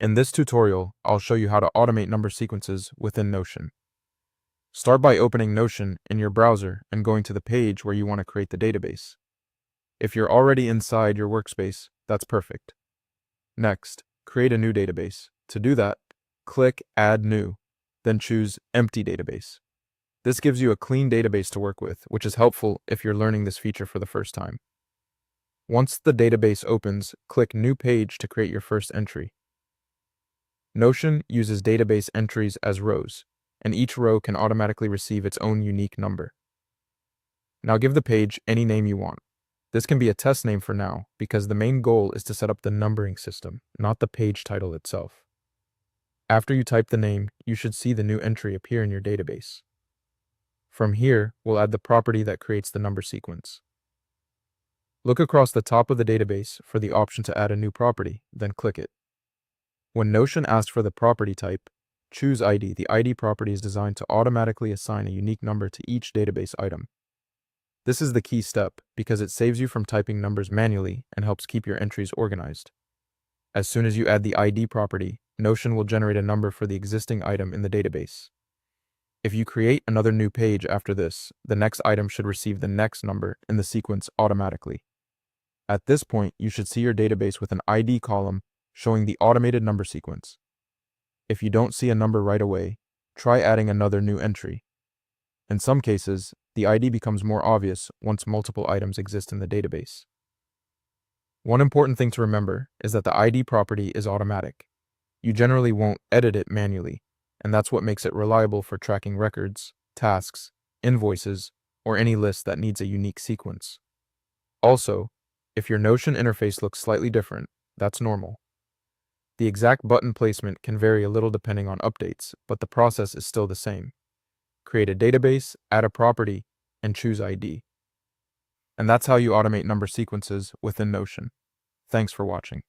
In this tutorial, I'll show you how to automate number sequences within Notion. Start by opening Notion in your browser and going to the page where you want to create the database. If you're already inside your workspace, that's perfect. Next, create a new database. To do that, click Add New, then choose Empty Database. This gives you a clean database to work with, which is helpful if you're learning this feature for the first time. Once the database opens, click New Page to create your first entry. Notion uses database entries as rows, and each row can automatically receive its own unique number. Now give the page any name you want. This can be a test name for now, because the main goal is to set up the numbering system, not the page title itself. After you type the name, you should see the new entry appear in your database. From here, we'll add the property that creates the number sequence. Look across the top of the database for the option to add a new property, then click it. When Notion asks for the property type, choose ID. The ID property is designed to automatically assign a unique number to each database item. This is the key step because it saves you from typing numbers manually and helps keep your entries organized. As soon as you add the ID property, Notion will generate a number for the existing item in the database. If you create another new page after this, the next item should receive the next number in the sequence automatically. At this point, you should see your database with an ID column showing the automated number sequence. If you don't see a number right away, try adding another new entry. In some cases, the ID becomes more obvious once multiple items exist in the database. One important thing to remember is that the ID property is automatic. You generally won't edit it manually, and that's what makes it reliable for tracking records, tasks, invoices, or any list that needs a unique sequence. Also, if your Notion interface looks slightly different, that's normal. The exact button placement can vary a little depending on updates, but the process is still the same. Create a database, add a property, and choose ID. And that's how you automate number sequences within Notion. Thanks for watching.